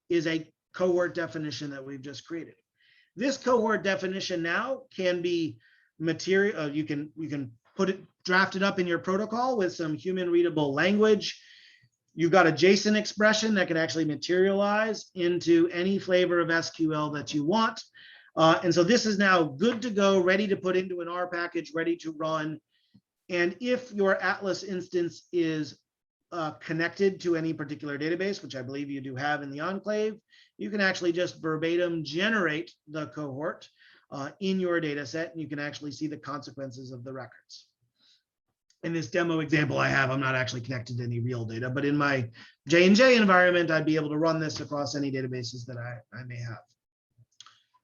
is a cohort definition that we've just created. This cohort definition now can be material. You can put it, draft it up in your protocol with some human readable language. You've got a JSON expression that can actually materialize into any flavor of SQL that you want. And so this is now good to go, ready to put into an R package, ready to run. And if your Atlas instance is connected to any particular database, which I believe you do have in the enclave, you can actually just verbatim generate the cohort in your data set, and you can actually see the consequences of the records. In this demo example I have, I'm not actually connected to any real data, but in my J&J environment, I'd be able to run this across any databases that I may have.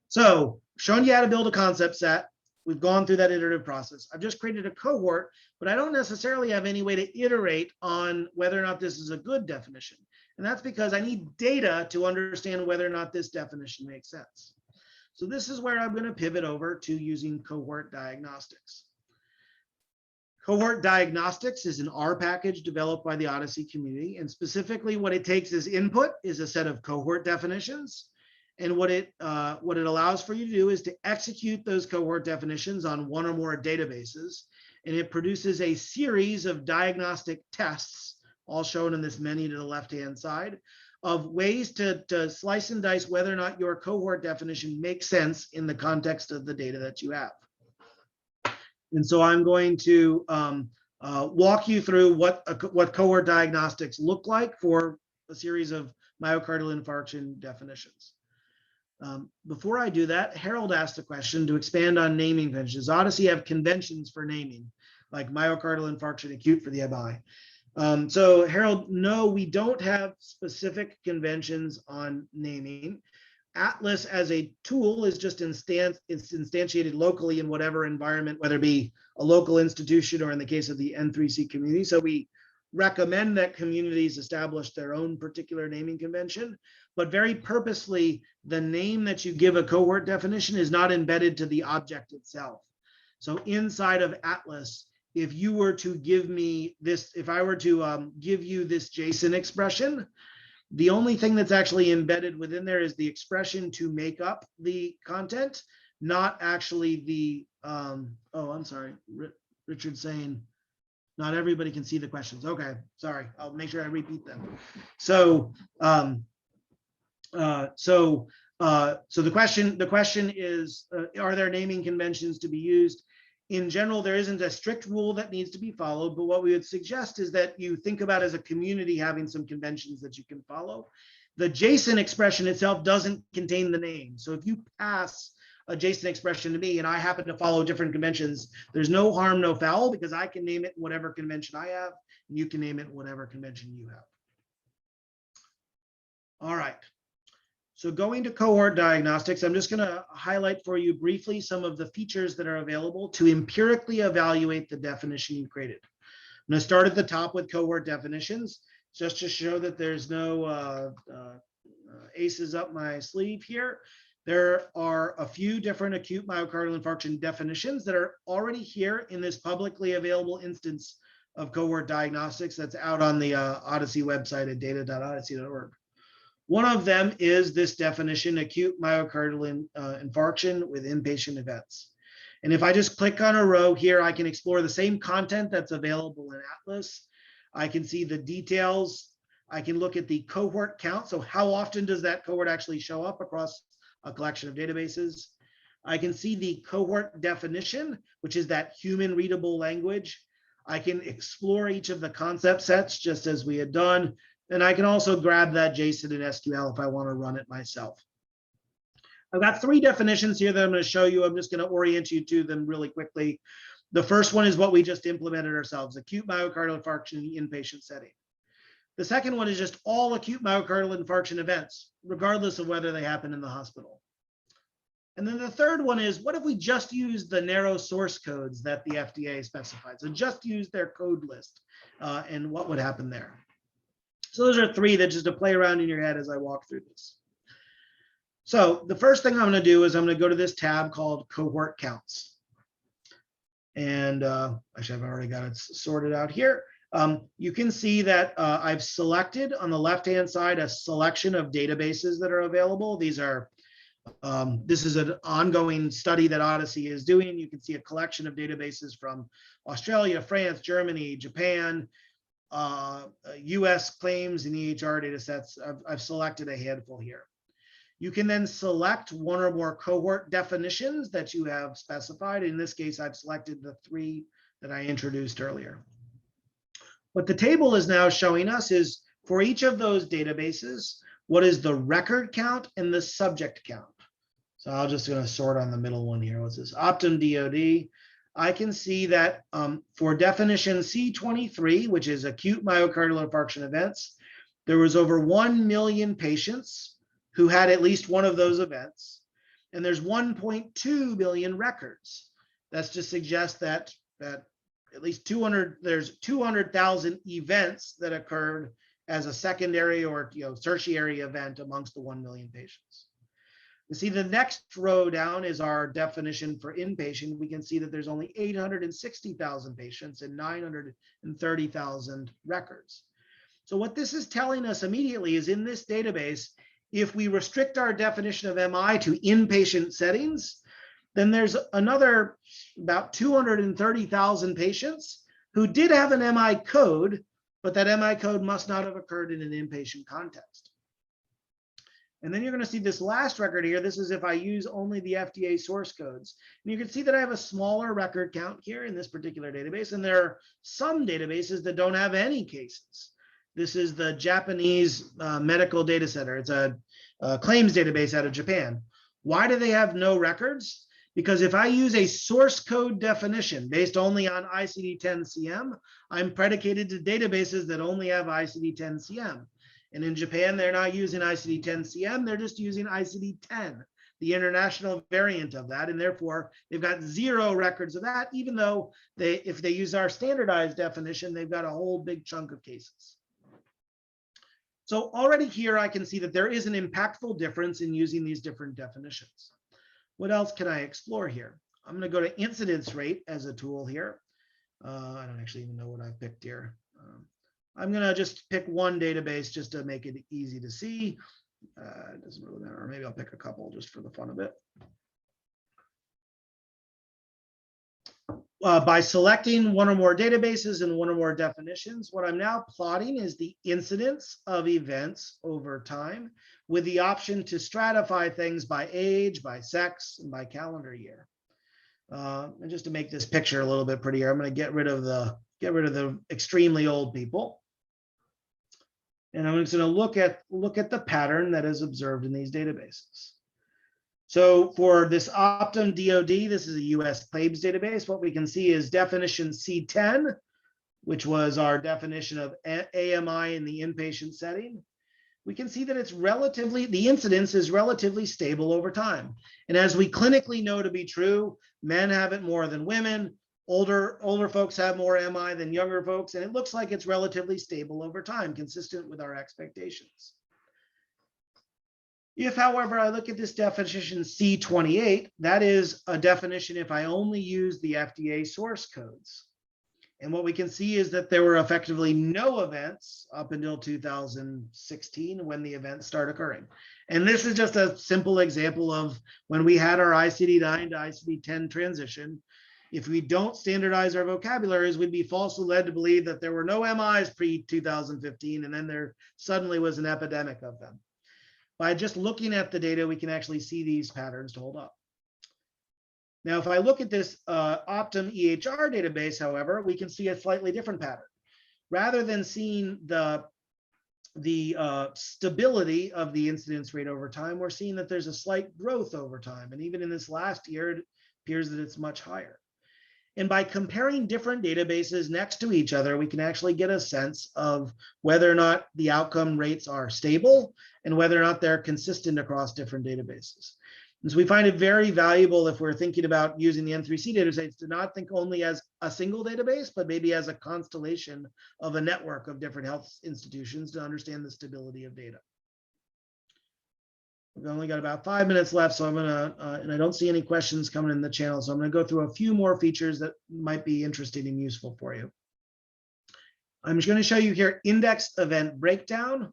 So, showing you how to build a concept set. We've gone through that iterative process. I've just created a cohort, but I don't necessarily have any way to iterate on whether or not this is a good definition. And that's because I need data to understand whether or not this definition makes sense. So this is where I'm going to pivot over to using cohort diagnostics. Cohort diagnostics is an R package developed by the OHDSI community. And specifically what it takes as input is a set of cohort definitions. And what it allows for you to do is to execute those cohort definitions on one or more databases. And it produces a series of diagnostic tests, all shown in this menu to the left-hand side, of ways to slice and dice whether or not your cohort definition makes sense in the context of the data that you have. And so I'm going to walk you through what cohort diagnostics look like for a series of myocardial infarction definitions. Before I do that, Harold asked a question to expand on naming conventions. OHDSI have conventions for naming, like myocardial infarction acute for the MI. So Harold, no, we don't have specific conventions on naming. Atlas as a tool is just instantiated locally in whatever environment, whether it be a local institution or in the case of the N3C community. So we recommend that communities establish their own particular naming convention, but very purposely, the name that you give a cohort definition is not embedded to the object itself. So inside of Atlas, if you were to give me this, if I were to give you this JSON expression, the only thing that's actually embedded within there is the expression to make up the content, not actually the, oh, I'm sorry, Richard's saying, not everybody can see the questions. Okay, sorry, I'll make sure I repeat them. So, So the question is, are there naming conventions to be used? In general, there isn't a strict rule that needs to be followed, but what we would suggest is that you think about as a community having some conventions that you can follow. The JSON expression itself doesn't contain the name. So if you pass a JSON expression to me and I happen to follow different conventions, there's no harm, no foul, because I can name it whatever convention I have, and you can name it whatever convention you have. All right. So going to cohort diagnostics, I'm just going to highlight for you briefly some of the features that are available to empirically evaluate the definition you created. I'm going to start at the top with cohort definitions, just to show that there's no aces up my sleeve here. There are a few different acute myocardial infarction definitions that are already here in this publicly available instance of cohort diagnostics that's out on the OHDSI website at data.ohdsi.org. One of them is this definition, acute myocardial infarction with inpatient events. And if I just click on a row here, I can explore the same content that's available in Atlas. I can see the details. I can look at the cohort count. So how often does that cohort actually show up across a collection of databases? I can see the cohort definition, which is that human readable language. I can explore each of the concept sets just as we had done. And I can also grab that JSON and SQL if I want to run it myself. I've got three definitions here that I'm going to show you. I'm just going to orient you to them really quickly. The first one is what we just implemented ourselves, acute myocardial infarction in the inpatient setting. The second one is just all acute myocardial infarction events, regardless of whether they happen in the hospital. And then the third one is, what if we just use the narrow source codes that the FDA specified? So just use their code list and what would happen there. So those are three that just to play around in your head as I walk through this. So the first thing I'm going to do is I'm going to go to this tab called cohort counts. And actually, I've already got it sorted out here. You can see that I've selected on the left-hand side a selection of databases that are available. These are, this is an ongoing study that OHDSI is doing. You can see a collection of databases from Australia, France, Germany, Japan, US claims and EHR data sets. I've selected a handful here. You can then select one or more cohort definitions that you have specified. In this case, I've selected the three that I introduced earlier. What the table is now showing us is for each of those databases, what is the record count and the subject count. So I'm just going to sort on the middle one here. What's this? Optum DOD. I can see that for definition C23, which is acute myocardial infarction events, there was over 1 million patients who had at least one of those events. And there's 1.2 million records. That's to suggest that at least 200,000 events that occurred as a secondary or tertiary event amongst the 1 million patients. You see the next row down is our definition for inpatient. We can see that there's only 860,000 patients and 930,000 records. So what this is telling us immediately is in this database, if we restrict our definition of MI to inpatient settings, then there's another about 230,000 patients who did have an MI code, but that MI code must not have occurred in an inpatient context. And then you're going to see this last record here. This is if I use only the FDA source codes. And you can see that I have a smaller record count here in this particular database. And there are some databases that don't have any cases. This is the Japanese medical data center. It's a claims database out of Japan. Why do they have no records? Because if I use a source code definition based only on ICD-10-CM, I'm predicated to databases that only have ICD-10-CM. And in Japan, they're not using ICD-10-CM, they're just using ICD-10, the international variant of that. And therefore, they've got 0 records of that, even though if they use our standardized definition, they've got a whole big chunk of cases. So already here, I can see that there is an impactful difference in using these different definitions. What else can I explore here? I'm going to go to incidence rate as a tool here. I don't actually even know what I picked here. I'm going to just pick one database just to make it easy to see. It doesn't really matter. Or maybe I'll pick a couple just for the fun of it. by selecting one or more databases and one or more definitions, what I'm now plotting is the incidence of events over time with the option to stratify things by age, by sex, and by calendar year. And just to make this picture a little bit prettier, I'm going to get rid of the extremely old people. And I'm just going to look at the pattern that is observed in these databases. So for this Optum DoD, this is a US claims database. What we can see is definition C10, which was our definition of AMI in the inpatient setting. We can see that the incidence is relatively stable over time. And as we clinically know to be true, men have it more than women. Older folks have more MI than younger folks, and it looks like it's relatively stable over time, consistent with our expectations. If, however, I look at this definition C28, that is a definition if I only use the FDA source codes. And what we can see is that there were effectively no events up until 2016 when the events start occurring. And this is just a simple example of when we had our ICD-9 to ICD-10 transition. If we don't standardize our vocabularies, we'd be falsely led to believe that there were no MIs pre-2015, and then there suddenly was an epidemic of them. By just looking at the data, we can actually see these patterns to hold up. Now, if I look at this Optum EHR database, however, we can see a slightly different pattern. Rather than seeing the stability of the incidence rate over time, we're seeing that there's a slight growth over time. And even in this last year, it appears that it's much higher. And by comparing different databases next to each other, we can actually get a sense of whether or not the outcome rates are stable and whether or not they're consistent across different databases. And so we find it very valuable if we're thinking about using the N3C datasets to not think only as a single database, but maybe as a constellation of a network of different health institutions to understand the stability of data. We've only got about 5 minutes left, so I'm gonna, and I don't see any questions coming in the channel, so I'm gonna go through a few more features that might be interesting and useful for you. I'm just gonna show you here index event breakdown,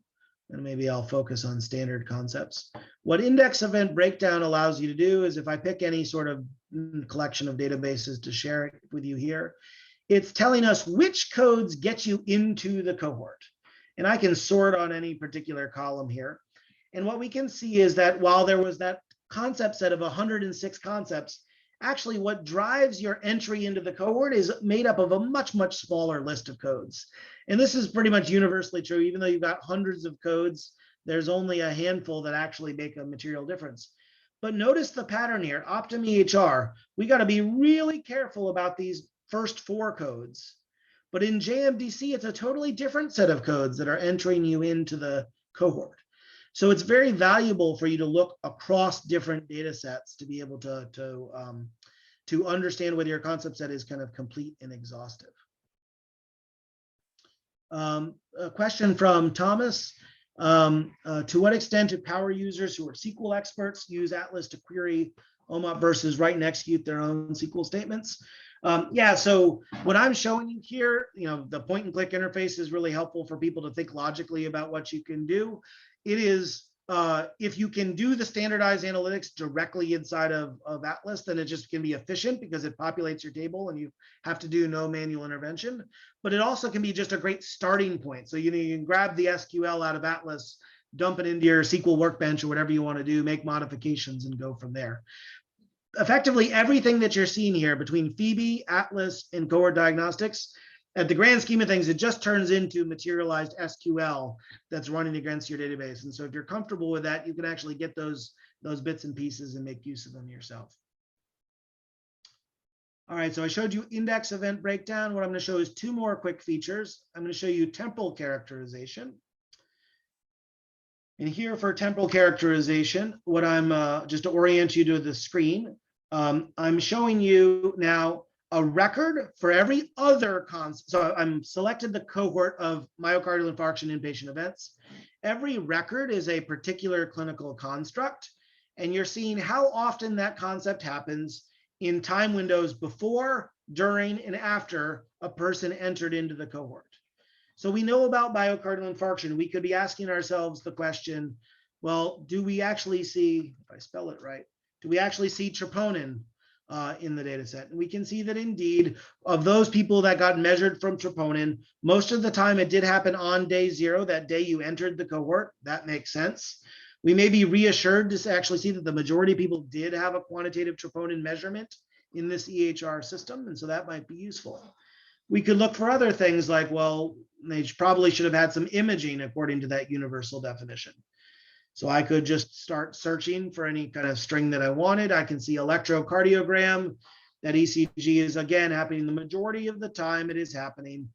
and maybe I'll focus on standard concepts. What index event breakdown allows you to do is if I pick any sort of collection of databases to share it with you here, it's telling us which codes get you into the cohort. And I can sort on any particular column here. And what we can see is that while there was that concept set of 106 concepts, actually what drives your entry into the cohort is made up of a much, much smaller list of codes. And this is pretty much universally true. Even though you've got hundreds of codes, there's only a handful that actually make a material difference. But notice the pattern here, Optum EHR, we got to be really careful about these first 4 codes. But in JMDC, it's a totally different set of codes that are entering you into the cohort. So it's very valuable for you to look across different data sets to be able to understand whether your concept set is kind of complete and exhaustive. A question from Thomas. To what extent do power users who are SQL experts use Atlas to query OMOP versus write and execute their own SQL statements? Yeah, so what I'm showing you here, the point and click interface is really helpful for people to think logically about what you can do. It is, if you can do the standardized analytics directly inside of Atlas, then it just can be efficient because it populates your table and you have to do no manual intervention. But it also can be just a great starting point. So you can grab the SQL out of Atlas, dump it into your SQL workbench or whatever you want to do, make modifications and go from there. Effectively, everything that you're seeing here between Phoebe, Atlas, and Cohort Diagnostics, at the grand scheme of things, it just turns into materialized SQL that's running against your database. And so if you're comfortable with that, you can actually get those bits and pieces and make use of them yourself. All right, so I showed you index event breakdown. What I'm going to show is 2 more quick features. I'm going to show you temporal characterization. And here for temporal characterization, what I'm, just to orient you to the screen, I'm showing you now a record for every other concept. So I'm selected the cohort of myocardial infarction inpatient events. Every record is a particular clinical construct, and you're seeing how often that concept happens in time windows before, during, and after a person entered into the cohort. So we know about myocardial infarction. We could be asking ourselves the question, well, do we actually see, if I spell it right, do we actually see troponin in the data set. And we can see that indeed, of those people that got measured from troponin, most of the time it did happen on day 0, that day you entered the cohort. That makes sense. We may be reassured to actually see that the majority of people did have a quantitative troponin measurement in this EHR system, and so that might be useful. We could look for other things like, well, they probably should have had some imaging according to that universal definition. So I could just start searching for any kind of string that I wanted. I can see electrocardiogram. That ECG is, again, happening the majority of the time. It is happening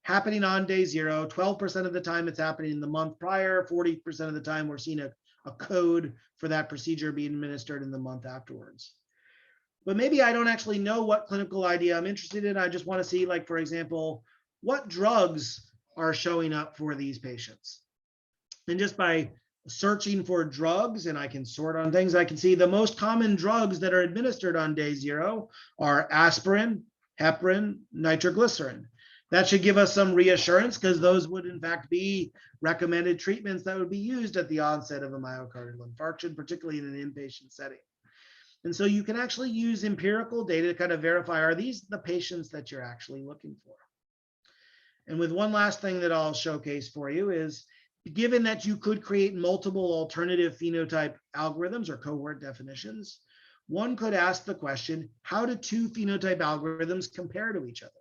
on day 0. 12% of the time it's happening in the month prior. 40% of the time we're seeing a code for that procedure being administered in the month afterwards. But maybe I don't actually know what clinical idea I'm interested in. I just want to see, like, for example, what drugs are showing up for these patients. And just by searching for drugs, and I can sort on things, I can see the most common drugs that are administered on day 0 are aspirin, heparin, nitroglycerin. That should give us some reassurance, because those would in fact be recommended treatments that would be used at the onset of a myocardial infarction, particularly in an inpatient setting. And so you can actually use empirical data to kind of verify, are these the patients that you're actually looking for? And with one last thing that I'll showcase for you is, given that you could create multiple alternative phenotype algorithms or cohort definitions, one could ask the question, how do 2 phenotype algorithms compare to each other?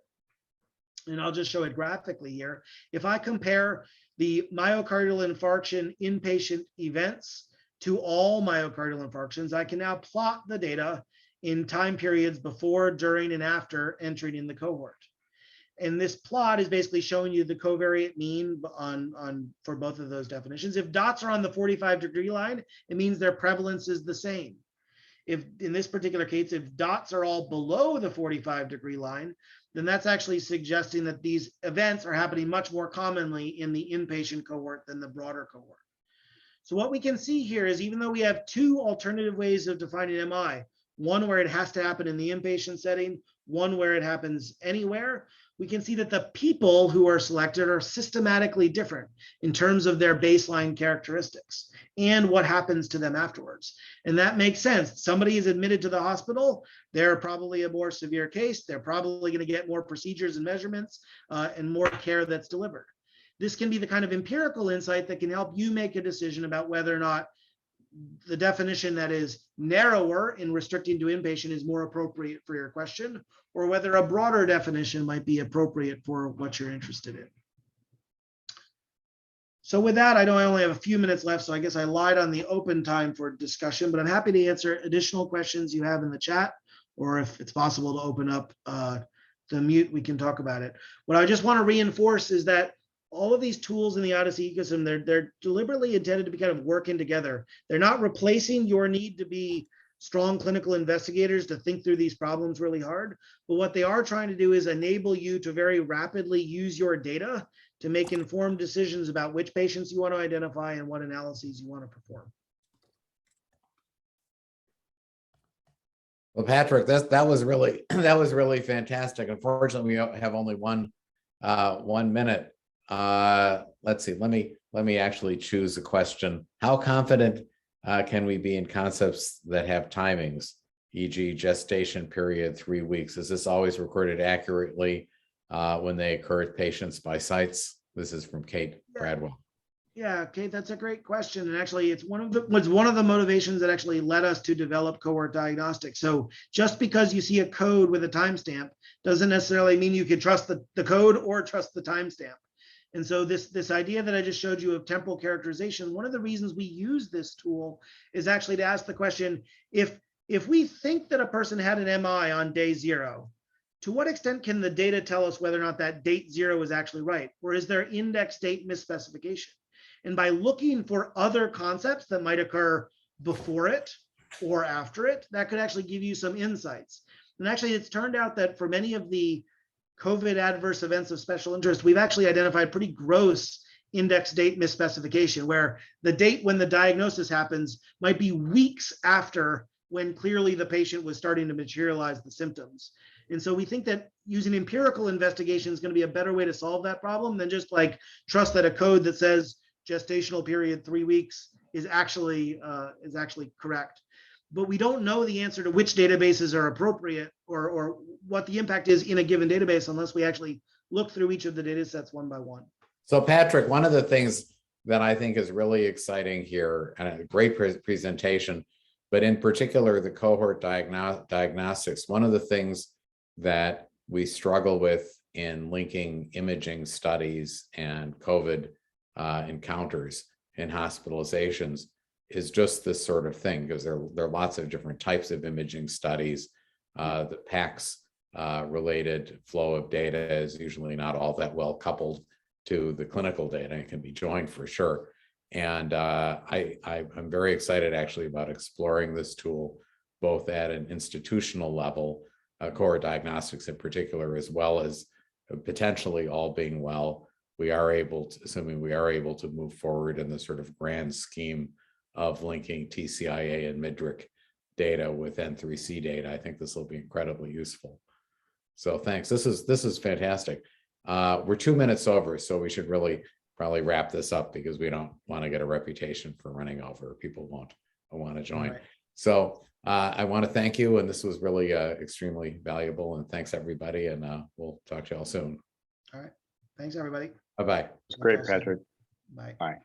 And I'll just show it graphically here. If I compare the myocardial infarction inpatient events to all myocardial infarctions, I can now plot the data in time periods before, during, and after entering in the cohort. And this plot is basically showing you the covariate mean for both of those definitions. If dots are on the 45-degree line, it means their prevalence is the same. If in this particular case, if dots are all below the 45-degree line, then that's actually suggesting that these events are happening much more commonly in the inpatient cohort than the broader cohort. So what we can see here is, even though we have 2 alternative ways of defining MI, one where it has to happen in the inpatient setting, one where it happens anywhere, we can see that the people who are selected are systematically different in terms of their baseline characteristics and what happens to them afterwards. And that makes sense. Somebody is admitted to the hospital, they're probably a more severe case, they're probably going to get more procedures and measurements and more care that's delivered. This can be the kind of empirical insight that can help you make a decision about whether or not the definition that is narrower in restricting to inpatient is more appropriate for your question, or whether a broader definition might be appropriate for what you're interested in. So with that, I know I only have a few minutes left, so I guess I lied on the open time for discussion, but I'm happy to answer additional questions you have in the chat, or if it's possible to open up the mute, we can talk about it. What I just want to reinforce is that all of these tools in the OHDSI ecosystem, they're deliberately intended to be kind of working together. They're not replacing your need to be strong clinical investigators to think through these problems really hard. But what they are trying to do is enable you to very rapidly use your data to make informed decisions about which patients you want to identify and what analyses you want to perform. Well, Patrick, that was really fantastic. Unfortunately, we have only one minute. Let's see. Let me actually choose a question. How confident can we be in concepts that have timings, e.g., gestation period 3 weeks? Is this always recorded accurately when they occur at patients by sites? This is from Kate Bradwell. Yeah, Kate, that's a great question. And actually, it's one of the motivations that actually led us to develop cohort diagnostics. So just because you see a code with a timestamp doesn't necessarily mean you can trust the code or trust the timestamp. And so this idea that I just showed you of temporal characterization, one of the reasons we use this tool is actually to ask the question, if we think that a person had an MI on day 0, to what extent can the data tell us whether or not that date 0 is actually right? Or is there index date misspecification? And by looking for other concepts that might occur before it or after it, that could actually give you some insights. And actually, it's turned out that for many of the COVID adverse events of special interest, we've actually identified pretty gross index date misspecification, where the date when the diagnosis happens might be weeks after when clearly the patient was starting to materialize the symptoms. And so we think that using empirical investigation is going to be a better way to solve that problem than just like trust that a code that says gestational period 3 weeks is actually correct. but we don't know the answer to which databases are appropriate or what the impact is in a given database unless we actually look through each of the data sets one by one. So Patrick, one of the things that I think is really exciting here, and a great presentation, but in particular, the cohort diagnostics, one of the things that we struggle with in linking imaging studies and COVID encounters in hospitalizations is just this sort of thing, because there are lots of different types of imaging studies. The PACS related flow of data is usually not all that well coupled to the clinical data. It can be joined for sure. And I'm very excited actually about exploring this tool, both at an institutional level, cohort diagnostics in particular, as well as potentially, all being well, we are able to, assuming we are able to move forward in the sort of grand scheme of linking TCIA and MIDRIC data with N3C data. I think this will be incredibly useful. So thanks. This is fantastic. We're 2 minutes over, so we should really probably wrap this up because we don't want to get a reputation for running over. People won't want to join. Right. So I want to thank you, and this was really extremely valuable. And thanks everybody, and we'll talk to you all soon. All right. Thanks everybody. Bye-bye. It's great, Patrick. Bye. Bye.